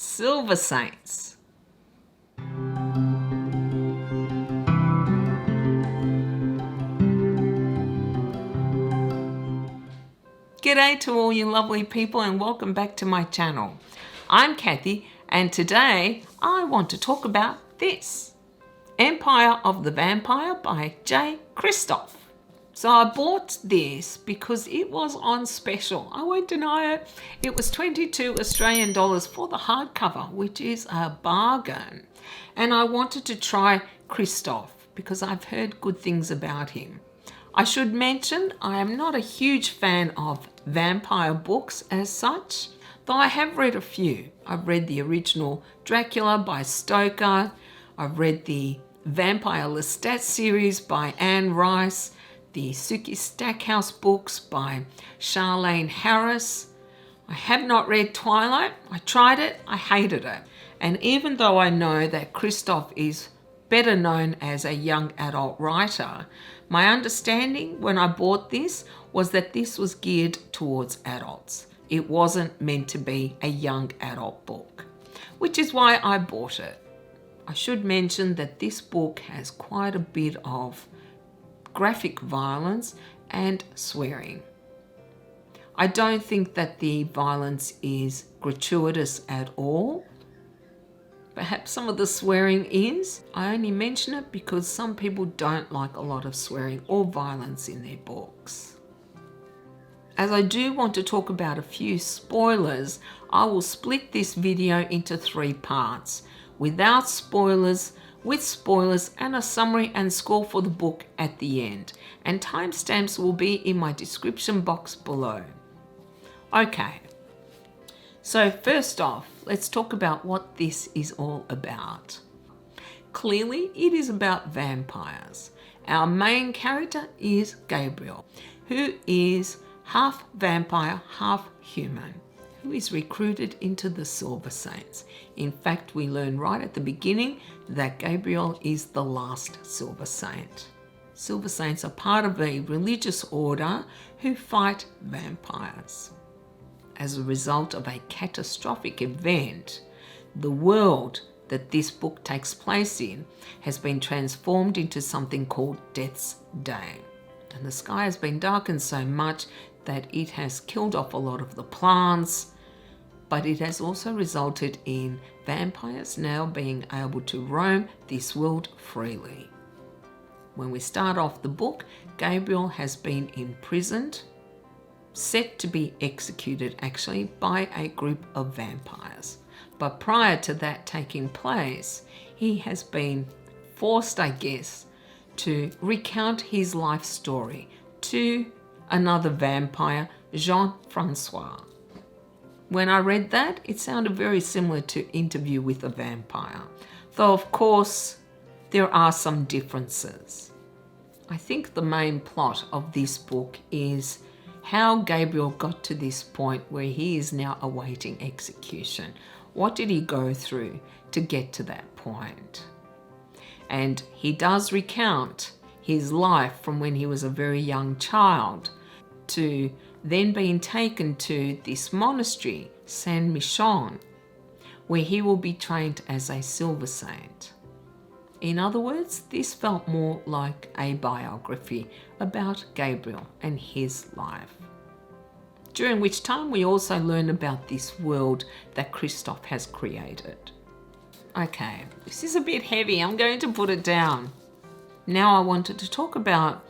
Silver Saints. G'day to all you lovely people and welcome back to my channel. I'm Kathy and today I want to talk about this. Empire of the Vampire by Jay Kristoff. So I bought this because it was on special. I won't deny it. It was 22 Australian dollars for the hardcover, which is a bargain. And I wanted to try Kristoff because I've heard good things about him. I should mention I am not a huge fan of vampire books as such, though I have read a few. I've read the original Dracula by Stoker. I've read the Vampire Lestat series by Anne Rice, the Suki Stackhouse books by Charlene Harris. I have not read Twilight. I tried it, I hated it. And even though I know that Kristoff is better known as a young adult writer, my understanding when I bought this was that this was geared towards adults. It wasn't meant to be a young adult book, which is why I bought it. I should mention that this book has quite a bit of graphic violence and swearing. I don't think that the violence is gratuitous at all. Perhaps some of the swearing is. I only mention it because some people don't like a lot of swearing or violence in their books. As I do want to talk about a few spoilers, I will split this video into 3 parts. Without spoilers, with spoilers, and a summary and score for the book at the end. And timestamps will be in my description box below. Okay, so first off, let's talk about what this is all about. Clearly, it is about vampires. Our main character is Gabriel, who is half vampire, half human, who is recruited into the Silver Saints. In fact, we learn right at the beginning that Gabriel is the last Silver Saint. Silver Saints are part of a religious order who fight vampires. As a result of a catastrophic event, the world that this book takes place in has been transformed into something called Death's Day. And the sky has been darkened so much that it has killed off a lot of the plants, but it has also resulted in vampires now being able to roam this world freely. When we start off the book, Gabriel has been imprisoned, set to be executed actually by a group of vampires. But prior to that taking place, he has been forced, I guess, to recount his life story to another vampire, Jean-Francois. When I read that, it sounded very similar to Interview with a Vampire, though of course there are some differences. I think the main plot of this book is how Gabriel got to this point where he is now awaiting execution. What did he go through to get to that point? And he does recount his life from when he was a very young child to then being taken to this monastery, Saint Michon, where he will be trained as a Silver Saint. In other words, this felt more like a biography about Gabriel and his life. During which time we also learn about this world that Kristoff has created. Okay, this is a bit heavy. I'm going to put it down. Now I wanted to talk about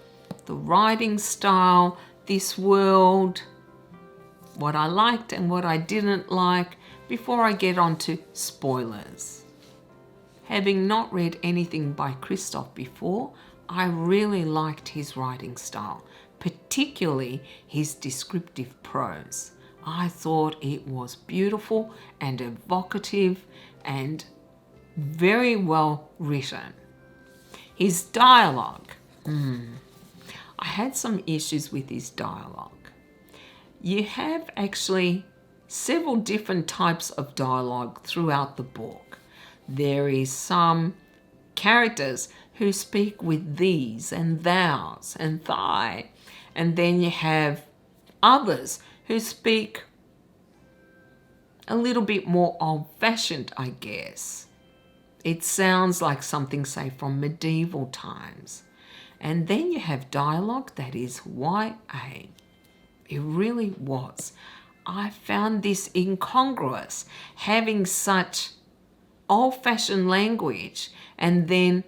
the writing style, this world, what I liked and what I didn't like before I get on to spoilers. Having not read anything by Kristoff before, I really liked his writing style, particularly his descriptive prose. I thought it was beautiful and evocative and very well written. His dialogue, I had some issues with his dialogue. You have actually several different types of dialogue throughout the book. There is some characters who speak with these and thous and thy, and then you have others who speak a little bit more old-fashioned, I guess. It sounds like something, say, from medieval times. And then you have dialogue that is YA. It really was. I found this incongruous, having such old-fashioned language and then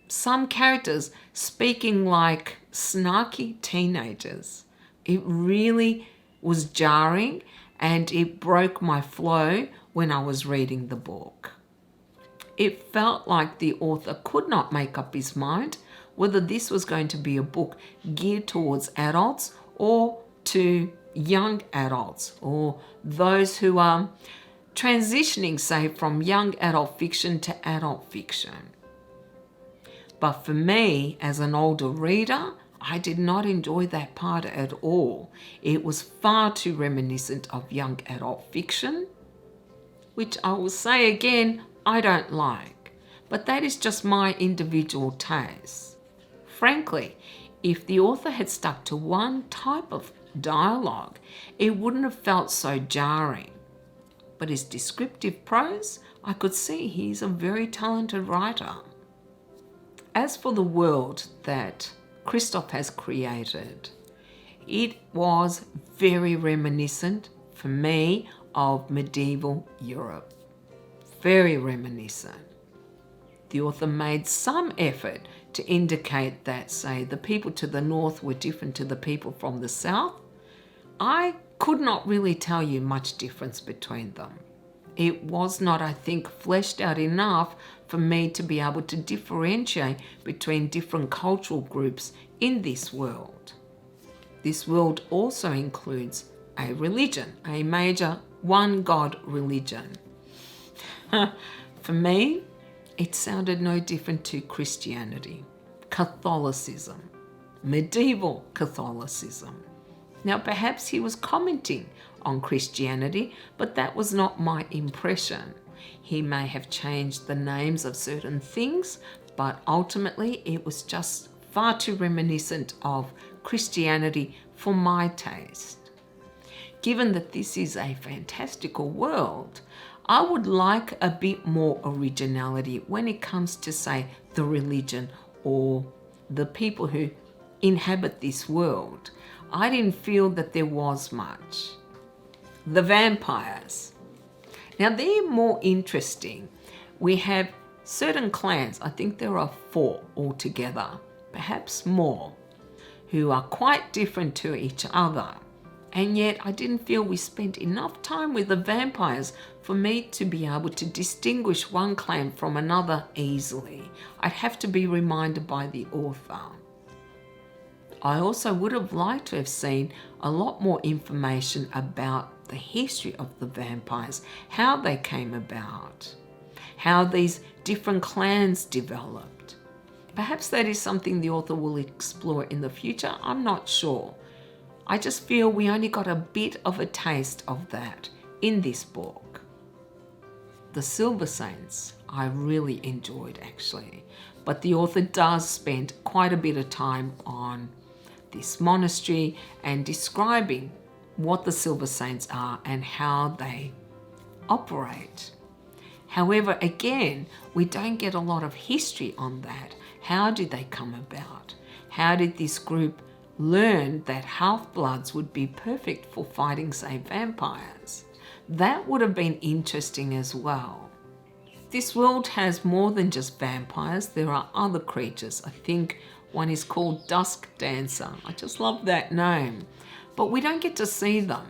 some characters speaking like snarky teenagers. It really was jarring and it broke my flow when I was reading the book. It felt like the author could not make up his mind whether this was going to be a book geared towards adults or to young adults or those who are transitioning, say, from young adult fiction to adult fiction. But for me, as an older reader, I did not enjoy that part at all. It was far too reminiscent of young adult fiction, which I will say again, I don't like. But that is just my individual taste. Frankly, if the author had stuck to one type of dialogue, it wouldn't have felt so jarring. But his descriptive prose, I could see he's a very talented writer. As for the world that Kristoff has created, it was very reminiscent, for me, of medieval Europe. Very reminiscent. The author made some effort to indicate that, say, the people to the north were different to the people from the south. I could not really tell you much difference between them. It was not, I think, fleshed out enough for me to be able to differentiate between different cultural groups in this world. This world also includes a religion, a major one-God religion. For me, it sounded no different to Christianity, Catholicism, medieval Catholicism. Now, perhaps he was commenting on Christianity, but that was not my impression. He may have changed the names of certain things, but ultimately it was just far too reminiscent of Christianity for my taste. Given that this is a fantastical world, I would like a bit more originality when it comes to, say, the religion or the people who inhabit this world. I didn't feel that there was much. The vampires. Now they're more interesting. We have certain clans, I think there are 4 altogether, perhaps more, who are quite different to each other. And yet I didn't feel we spent enough time with the vampires for me to be able to distinguish one clan from another easily. I'd have to be reminded by the author. I also would have liked to have seen a lot more information about the history of the vampires, how they came about, how these different clans developed. Perhaps that is something the author will explore in the future, I'm not sure. I just feel we only got a bit of a taste of that in this book. The Silver Saints I really enjoyed actually, but the author does spend quite a bit of time on this monastery and describing what the Silver Saints are and how they operate. However, again, we don't get a lot of history on that. How did they come about? How did this group learn that half-bloods would be perfect for fighting, say, vampires? That would have been interesting as well. This world has more than just vampires. There are other creatures. I think one is called Dusk Dancer. I just love that name. But we don't get to see them.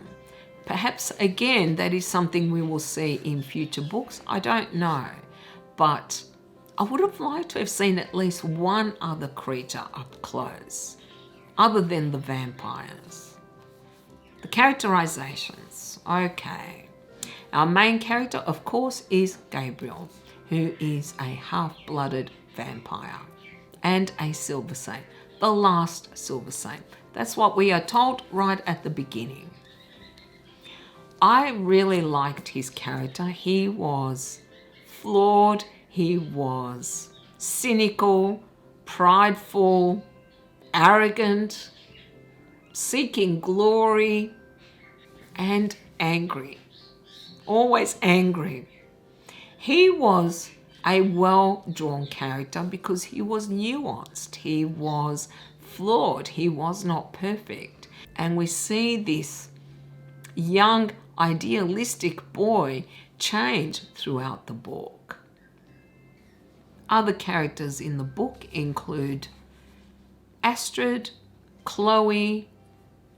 Perhaps, again, that is something we will see in future books. I don't know. But I would have liked to have seen at least one other creature up close, other than the vampires. The characterizations. Okay. Our main character, of course, is Gabriel, who is a half-blooded vampire and a Silver Saint, the last Silver Saint. That's what we are told right at the beginning. I really liked his character. He was flawed, he was cynical, prideful, arrogant, seeking glory, and angry. always angry. He was a well-drawn character because he was nuanced, he was flawed, he was not perfect. And we see this young, idealistic boy change throughout the book. Other characters in the book include Astrid, Chloe,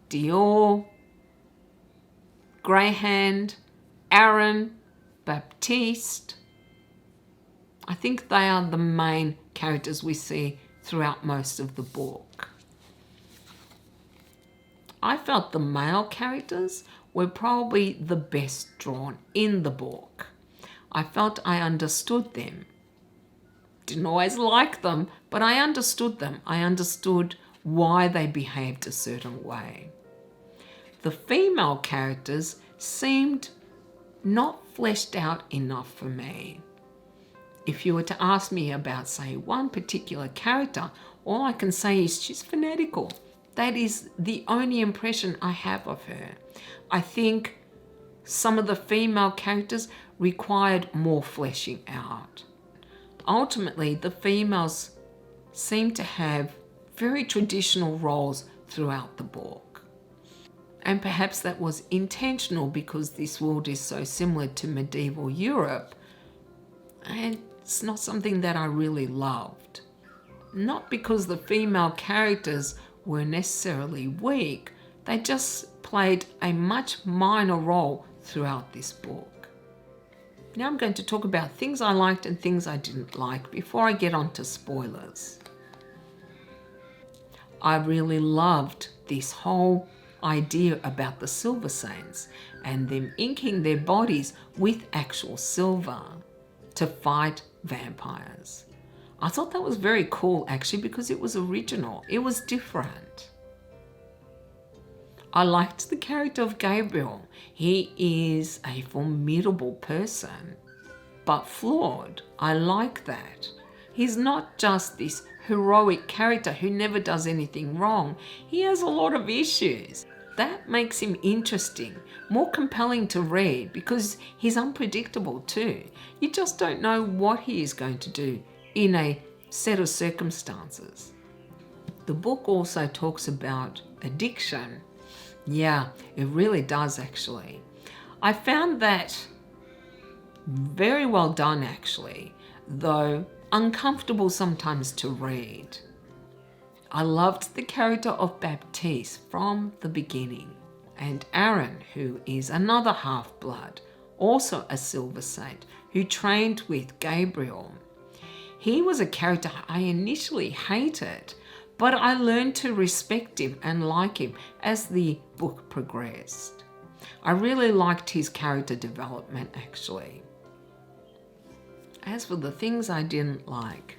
Dior, Greyhound, Aaron, Baptiste. I think they are the main characters we see throughout most of the book. I felt the male characters were probably the best drawn in the book. I felt I understood them. Didn't always like them, but I understood them. I understood why they behaved a certain way. The female characters seemed not fleshed out enough for me. If you were to ask me about, say, one particular character, all I can say is she's fanatical. That is the only impression I have of her. I think some of the female characters required more fleshing out. Ultimately, the females seem to have very traditional roles throughout the book. And perhaps that was intentional because this world is so similar to medieval Europe, and it's not something that I really loved. Not because the female characters were necessarily weak, they just played a much minor role throughout this book. Now I'm going to talk about things I liked and things I didn't like before I get on to spoilers. I really loved this whole idea about the Silver Saints and them inking their bodies with actual silver to fight vampires. I thought that was very cool actually because it was original, it was different. I liked the character of Gabriel. He is a formidable person, but flawed. I like that. He's not just this heroic character who never does anything wrong. He has a lot of issues. That makes him interesting, more compelling to read because he's unpredictable too. You just don't know what he is going to do in a set of circumstances. The book also talks about addiction. Yeah, it really does actually. I found that very well done actually, though uncomfortable sometimes to read. I loved the character of Baptiste from the beginning, and Aaron, who is another half-blood, also a Silver Saint, who trained with Gabriel. He was a character I initially hated, but I learned to respect him and like him as the book progressed. I really liked his character development actually. As for the things I didn't like,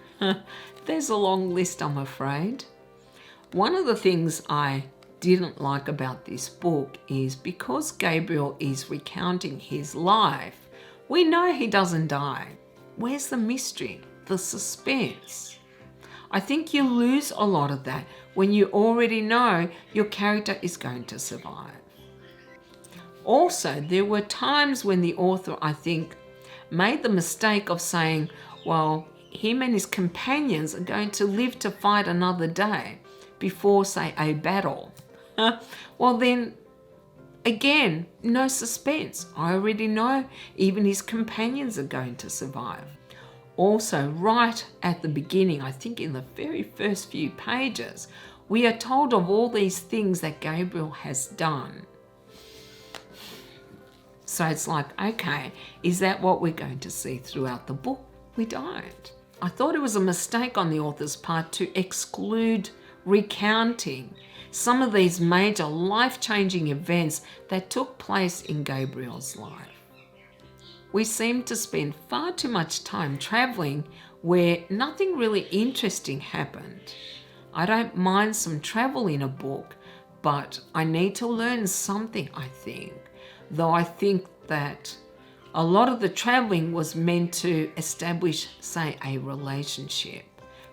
there's a long list I'm afraid. One of the things I didn't like about this book is because Gabriel is recounting his life, we know he doesn't die. Where's the mystery, the suspense? I think you lose a lot of that when you already know your character is going to survive. Also, there were times when the author, I think, made the mistake of saying, well, him and his companions are going to live to fight another day before, say, a battle. Well then, again, no suspense. I already know even his companions are going to survive. Also, right at the beginning, I think in the very first few pages, we are told of all these things that Gabriel has done. So it's like, okay, is that what we're going to see throughout the book? We don't. I thought it was a mistake on the author's part to exclude recounting some of these major life-changing events that took place in Gabriel's life. We seem to spend far too much time traveling where nothing really interesting happened. I don't mind some travel in a book, but I need to learn something, I think. Though I think that a lot of the traveling was meant to establish, say, a relationship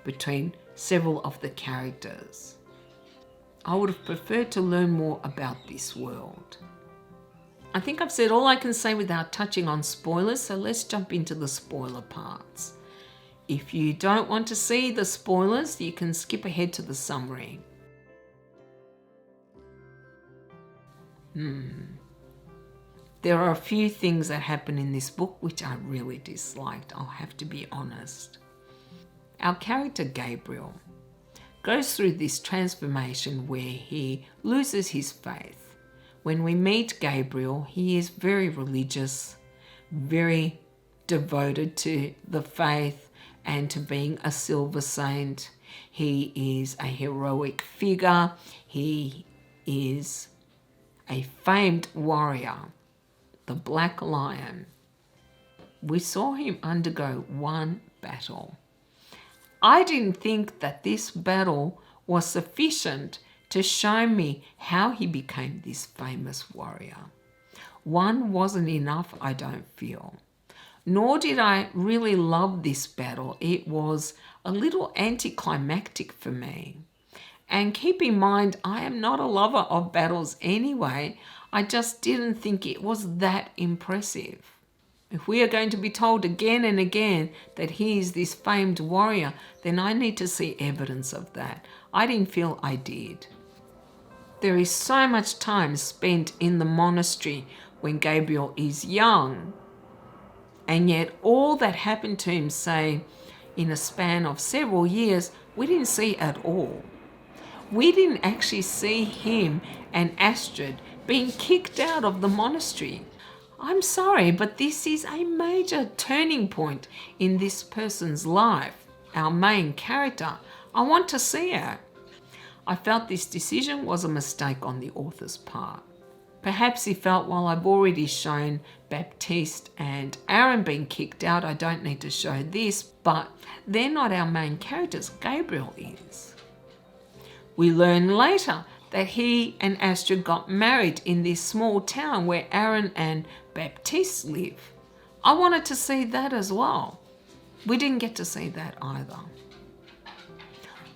between several of the characters. I would have preferred to learn more about this world. I think I've said all I can say without touching on spoilers, so let's jump into the spoiler parts. If you don't want to see the spoilers, you can skip ahead to the summary. There are a few things that happen in this book which I really disliked, I'll have to be honest. Our character Gabriel goes through this transformation where he loses his faith. When we meet Gabriel, he is very religious, very devoted to the faith and to being a silver saint. He is a heroic figure. He is a famed warrior, the Black Lion. We saw him undergo one battle. I didn't think that this battle was sufficient to show me how he became this famous warrior. One wasn't enough, I don't feel. Nor did I really love this battle. It was a little anticlimactic for me. And keep in mind, I am not a lover of battles anyway. I just didn't think it was that impressive. If we are going to be told again and again that he is this famed warrior, then I need to see evidence of that. I didn't feel I did. There is so much time spent in the monastery when Gabriel is young, and yet all that happened to him, say, in a span of several years, we didn't see at all. We didn't actually see him and Astrid being kicked out of the monastery. I'm sorry, but this is a major turning point in this person's life, our main character. I want to see her. I felt this decision was a mistake on the author's part. Perhaps he felt, well, I've already shown Baptiste and Aaron being kicked out, I don't need to show this, but they're not our main characters. Gabriel is. We learn later that he and Astrid got married in this small town where Aaron and Baptiste live. I wanted to see that as well. We didn't get to see that either.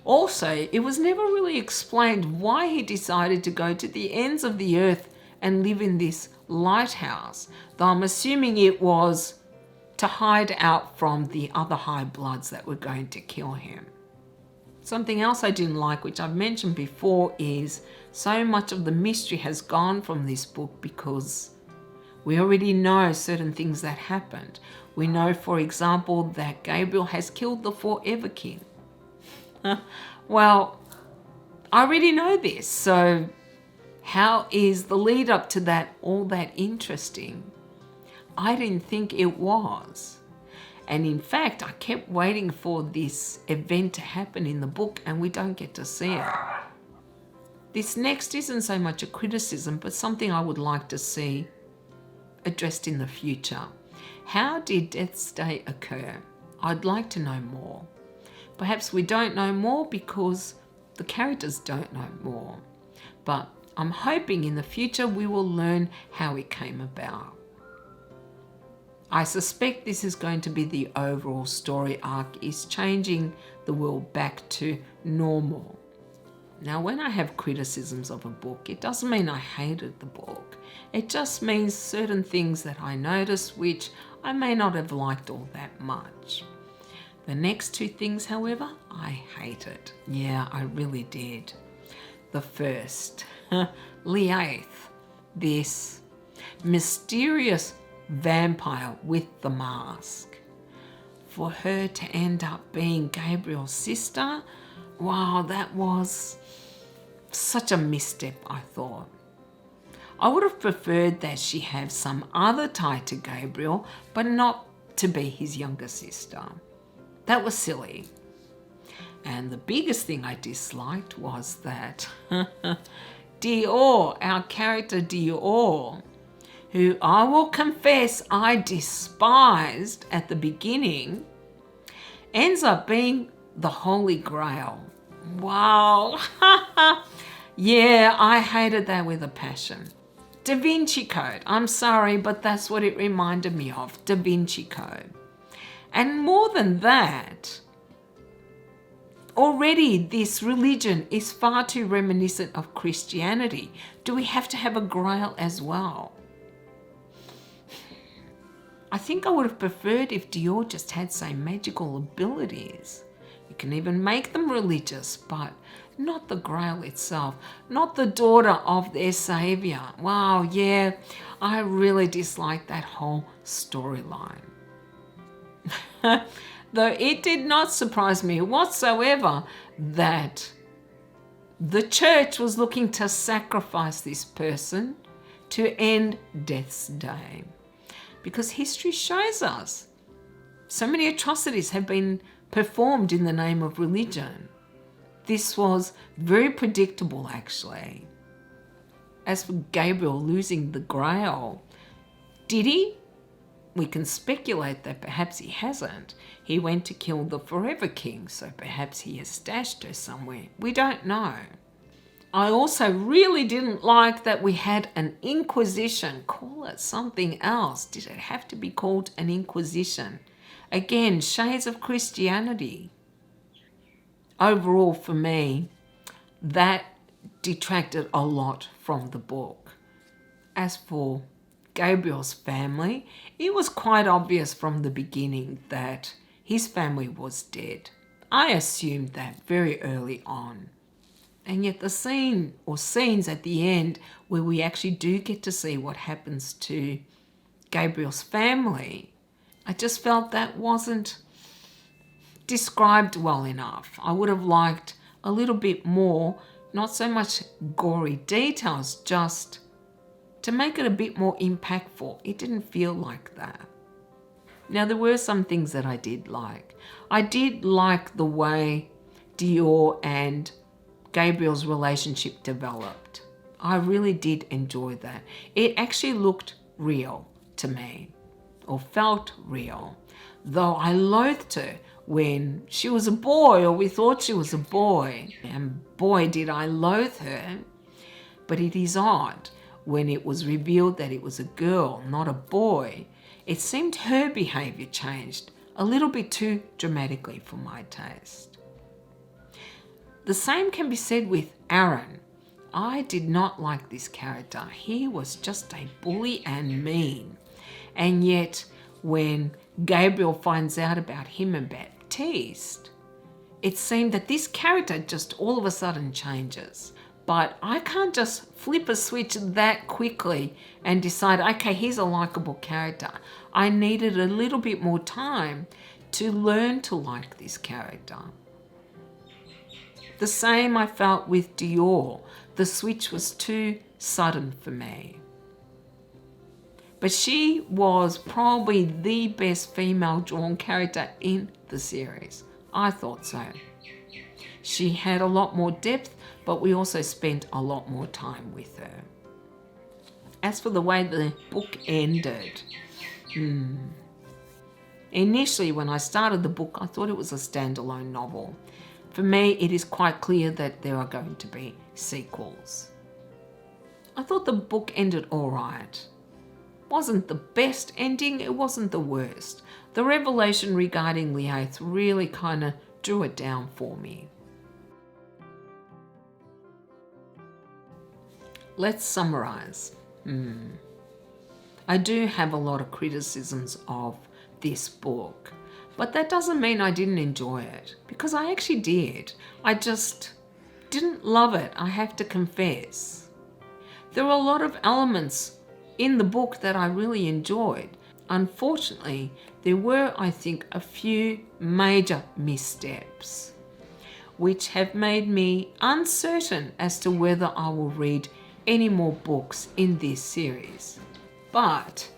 Also, it was never really explained why he decided to go to the ends of the earth and live in this lighthouse, though I'm assuming it was to hide out from the other high bloods that were going to kill him. Something else I didn't like, which I've mentioned before, is so much of the mystery has gone from this book because we already know certain things that happened. We know, for example, that Gabriel has killed the Forever King. Well, I already know this, so how is the lead up to that all that interesting? I didn't think it was. And in fact, I kept waiting for this event to happen in the book and we don't get to see it. This next isn't so much a criticism, but something I would like to see addressed in the future. How did Death's Day occur? I'd like to know more. Perhaps we don't know more because the characters don't know more. But I'm hoping in the future we will learn how it came about. I suspect this is going to be the overall story arc, is changing the world back to normal. Now, when I have criticisms of a book, it doesn't mean I hated the book. It just means certain things that I noticed which I may not have liked all that much. The next two things, however, I hated. Yeah, I really did. The first, Leath, this mysterious vampire with the mask. For her to end up being Gabriel's sister, wow, that was such a misstep, I thought. I would have preferred that she have some other tie to Gabriel, but not to be his younger sister. That was silly. And the biggest thing I disliked was that Dior, our character Dior, who I will confess I despised at the beginning, ends up being the Holy Grail. Wow. Yeah, I hated that with a passion. Da Vinci Code. I'm sorry, but that's what it reminded me of. Da Vinci Code. And more than that, already this religion is far too reminiscent of Christianity. Do we have to have a grail as well? I think I would have preferred if Dior just had, say, magical abilities. You can even make them religious, but not the Grail itself, not the daughter of their savior. Wow, yeah, I really dislike that whole storyline. Though it did not surprise me whatsoever that the church was looking to sacrifice this person to end Death's Day. Because history shows us so many atrocities have been performed in the name of religion. This was very predictable, actually. As for Gabriel losing the Grail, did he? We can speculate that perhaps he hasn't. He went to kill the Forever King, so perhaps he has stashed her somewhere. We don't know. I also really didn't like that we had an inquisition. Call it something else. Did it have to be called an inquisition? Again, shades of Christianity. Overall, for me, that detracted a lot from the book. As for Gabriel's family, it was quite obvious from the beginning that his family was dead. I assumed that very early on. And yet the scene or scenes at the end where we actually do get to see what happens to Gabriel's family, I just felt that wasn't described well enough. I would have liked a little bit more, not so much gory details, just to make it a bit more impactful. It didn't feel like that. Now, there were some things that I did like. I did like the way Dior and Gabriel's relationship developed. I really did enjoy that. It actually looked real to me, or felt real, though I loathed her when she was a boy, or we thought she was a boy, and boy did I loathe her. But it is odd when it was revealed that it was a girl, not a boy. It seemed her behaviour changed a little bit too dramatically for my taste. The same can be said with Aaron. I did not like this character. He was just a bully and mean. And yet, when Gabriel finds out about him and Baptiste, it seemed that this character just all of a sudden changes. But I can't just flip a switch that quickly and decide, okay, he's a likable character. I needed a little bit more time to learn to like this character. The same I felt with Dior. The switch was too sudden for me. But she was probably the best female drawn character in the series. I thought so. She had a lot more depth, but we also spent a lot more time with her. As for the way the book ended, initially when I started the book, I thought it was a standalone novel. For me, it is quite clear that there are going to be sequels. I thought the book ended all right. Wasn't the best ending, it wasn't the worst. The revelation regarding Leath really kind of drew it down for me. Let's summarize. I do have a lot of criticisms of this book, but that doesn't mean I didn't enjoy it, because I actually did. I just didn't love it, I have to confess. There were a lot of elements in the book that I really enjoyed. Unfortunately, there were, I think, a few major missteps, which have made me uncertain as to whether I will read any more books in this series. But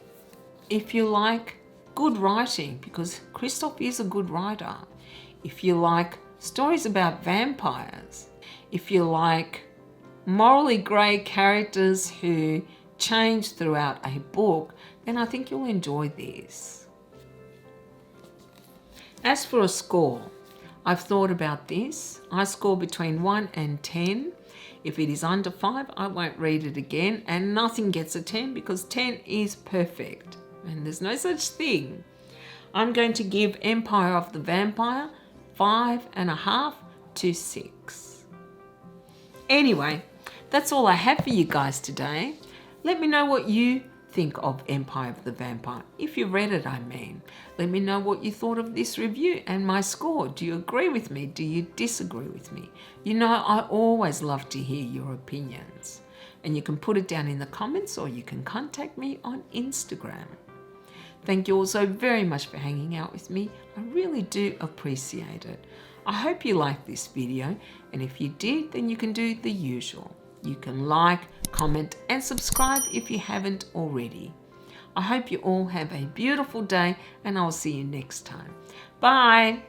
if you like good writing, because Kristoff is a good writer, if you like stories about vampires, if you like morally grey characters who change throughout a book, then I think you'll enjoy this. As for a score, I've thought about this. I score between 1 and 10. If it is under 5, I won't read it again, and nothing gets a 10 because 10 is perfect, and there's no such thing. I'm going to give Empire of the Vampire 5.5 to 6. Anyway, that's all I have for you guys today. Let me know what you think of Empire of the Vampire. If you read it, I mean. Let me know what you thought of this review and my score. Do you agree with me? Do you disagree with me? You know, I always love to hear your opinions. And you can put it down in the comments or you can contact me on Instagram. Thank you all so very much for hanging out with me. I really do appreciate it. I hope you liked this video, and if you did, then you can do the usual. You can like, comment, and subscribe if you haven't already. I hope you all have a beautiful day, and I'll see you next time. Bye.